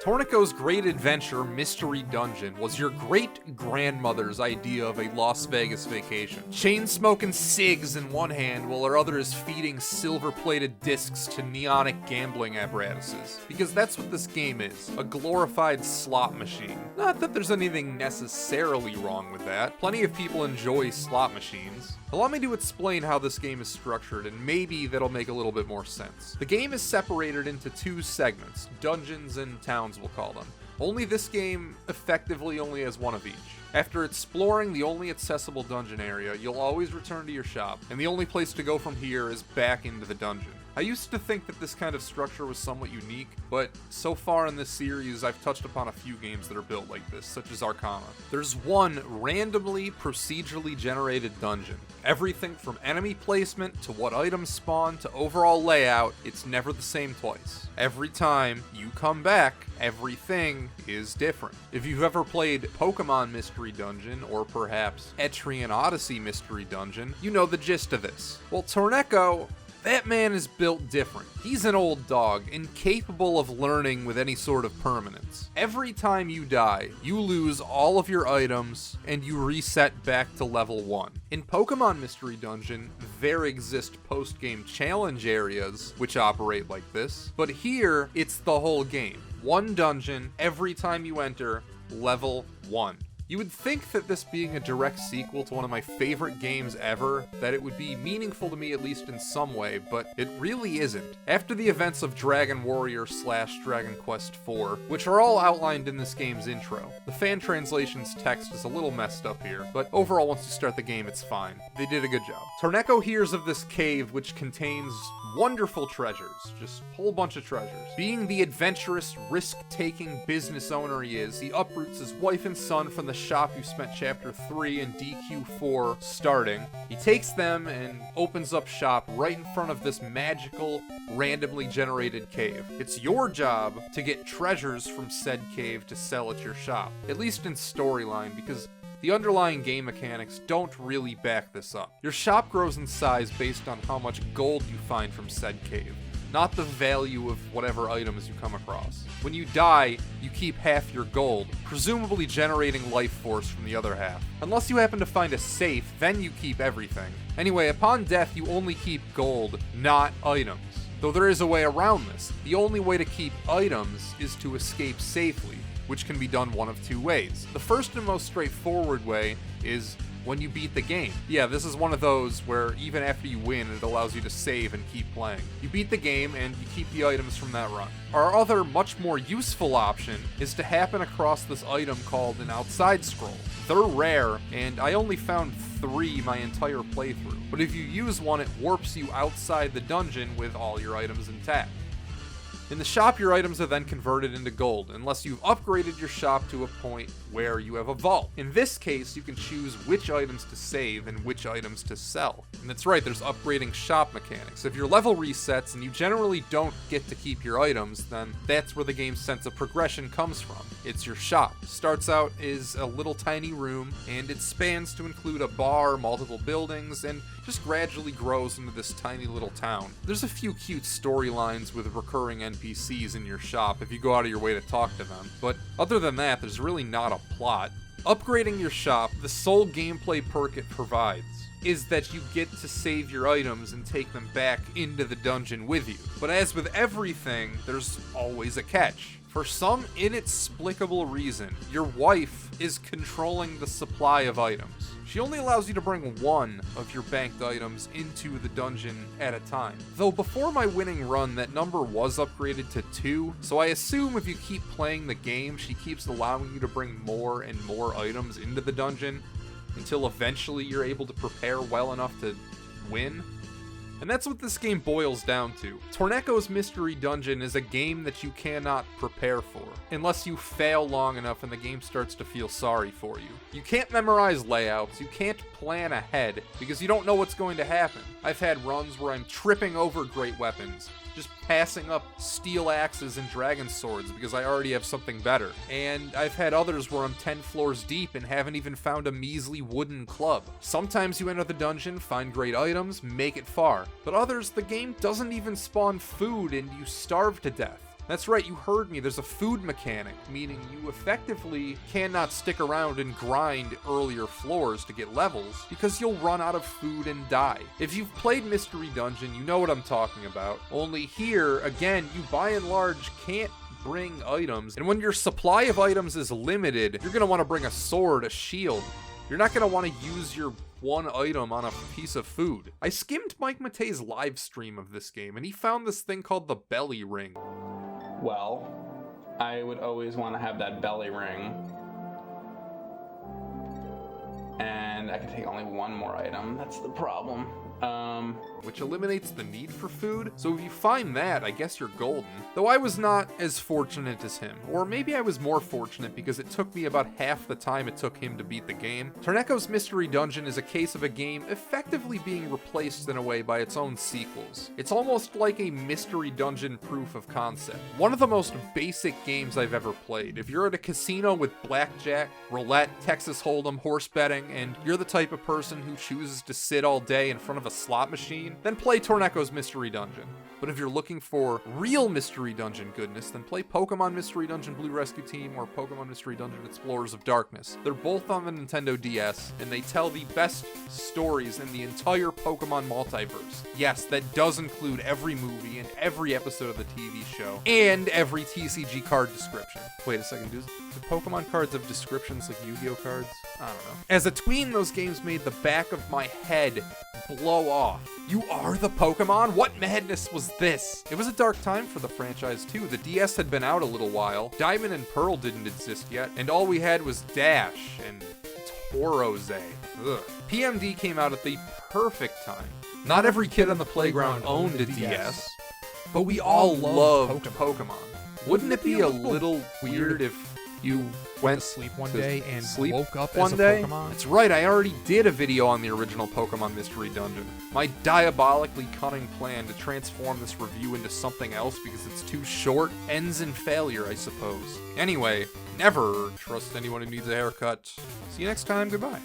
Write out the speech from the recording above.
Torneko's Great Adventure Mystery Dungeon was your great-grandmother's idea of a Las Vegas vacation. Chain-smoking cigs in one hand while her other is feeding silver-plated discs to neonic gambling apparatuses. Because that's what this game is, a glorified slot machine. Not that there's anything necessarily wrong with that. Plenty of people enjoy slot machines. Allow me to explain how this game is structured, and maybe that'll make a little bit more sense. The game is separated into two segments, dungeons and towns we'll call them. Only this game effectively only has one of each. After exploring the only accessible dungeon area, you'll always return to your shop, and the only place to go from here is back into the dungeon. I used to think that this kind of structure was somewhat unique, but so far in this series I've touched upon a few games that are built like this, such as Arcana. There's one randomly procedurally generated dungeon. Everything from enemy placement to what items spawn to overall layout, it's never the same twice. Every time you come back, everything is different. If you've ever played Pokemon Mystery Dungeon, or perhaps Etrian Odyssey Mystery Dungeon, you know the gist of this. Well, Torneko, that man is built different. He's an old dog, incapable of learning with any sort of permanence. Every time you die, you lose all of your items, and you reset back to level 1. In Pokemon Mystery Dungeon, there exist post-game challenge areas which operate like this, but here, it's the whole game. One dungeon, every time you enter, level 1. You would think that this being a direct sequel to one of my favorite games ever, that it would be meaningful to me at least in some way, but it really isn't. After the events of Dragon Warrior / Dragon Quest IV, which are all outlined in this game's intro, the fan translation's text is a little messed up here, but overall once you start the game it's fine. They did a good job. Torneko hears of this cave which contains wonderful treasures, just a whole bunch of treasures. Being the adventurous, risk-taking business owner he is, he uproots his wife and son from the shop you spent Chapter 3 and DQ4 starting. He takes them and opens up shop right in front of this magical, randomly generated cave. It's your job to get treasures from said cave to sell at your shop, at least in storyline, because the underlying game mechanics don't really back this up. Your shop grows in size based on how much gold you find from said cave, not the value of whatever items you come across. When you die, you keep half your gold, presumably generating life force from the other half. Unless you happen to find a safe, then you keep everything. Anyway, upon death, you only keep gold, not items. Though there is a way around this. The only way to keep items is to escape safely, which can be done one of two ways. The first and most straightforward way is when you beat the game. Yeah, this is one of those where even after you win, it allows you to save and keep playing. You beat the game and you keep the items from that run. Our other, much more useful option is to happen across this item called an outside scroll. They're rare, and I only found 3 my entire playthrough. But if you use one, it warps you outside the dungeon with all your items intact. In the shop, your items are then converted into gold, unless you've upgraded your shop to a point where you have a vault. In this case, you can choose which items to save and which items to sell. And that's right, there's upgrading shop mechanics. If your level resets and you generally don't get to keep your items, then that's where the game's sense of progression comes from. It's your shop. Starts out as a little tiny room, and it spans to include a bar, multiple buildings, and just gradually grows into this tiny little town. There's a few cute storylines with recurring NPCs in your shop if you go out of your way to talk to them, but other than that, there's really not a plot. Upgrading your shop, the sole gameplay perk it provides, is that you get to save your items and take them back into the dungeon with you. But as with everything, there's always a catch. For some inexplicable reason, your wife is controlling the supply of items. She only allows you to bring 1 of your banked items into the dungeon at a time. Though before my winning run, that number was upgraded to 2, so I assume if you keep playing the game, she keeps allowing you to bring more and more items into the dungeon until eventually you're able to prepare well enough to win. And that's what this game boils down to. Torneko's Mystery Dungeon is a game that you cannot prepare for, unless you fail long enough and the game starts to feel sorry for you. You can't memorize layouts, you can't plan ahead, because you don't know what's going to happen. I've had runs where I'm tripping over great weapons, just passing up steel axes and dragon swords because I already have something better. And I've had others where I'm 10 floors deep and haven't even found a measly wooden club. Sometimes you enter the dungeon, find great items, make it far. But others, the game doesn't even spawn food and you starve to death. That's right, you heard me, there's a food mechanic, meaning you effectively cannot stick around and grind earlier floors to get levels, because you'll run out of food and die. If you've played Mystery Dungeon, you know what I'm talking about. Only here, again, you by and large can't bring items, and when your supply of items is limited, you're going to want to bring a sword, a shield. You're not going to want to use your one item on a piece of food. I skimmed Mike Matei's live stream of this game, and he found this thing called the belly ring. Well, I would always want to have that belly ring. And I can take only one more item. That's the problem. Which eliminates the need for food. So if you find that, I guess you're golden. Though I was not as fortunate as him. Or maybe I was more fortunate because it took me about half the time it took him to beat the game. Torneko's Mystery Dungeon is a case of a game effectively being replaced in a way by its own sequels. It's almost like a Mystery Dungeon proof of concept. One of the most basic games I've ever played. If you're at a casino with blackjack, roulette, Texas Hold'em, horse betting, and you're the type of person who chooses to sit all day in front of a slot machine, then play Torneko's Mystery Dungeon. But if you're looking for real Mystery Dungeon goodness, then play Pokemon Mystery Dungeon Blue Rescue Team or Pokemon Mystery Dungeon Explorers of Darkness. They're both on the Nintendo DS, and they tell the best stories in the entire Pokemon multiverse. Yes, that does include every movie and every episode of the TV show, and every TCG card description. Wait a second, do Pokemon cards have descriptions like Yu-Gi-Oh cards? I don't know. As a tween, those games made the back of my head blow off. You are the Pokemon? What madness was this? It was a dark time for the franchise too. The DS had been out a little while, Diamond and Pearl didn't exist yet, and all we had was Dash and Torose. Ugh. PMD came out at the perfect time. Not every kid on the playground owned a DS, but we all loved Pokemon. Wouldn't it be a little weird if you went to sleep one day and woke up one as a day? Pokemon? That's right, I already did a video on the original Pokemon Mystery Dungeon. My diabolically cunning plan to transform this review into something else because it's too short ends in failure, I suppose. Anyway, never trust anyone who needs a haircut. See you next time, goodbye.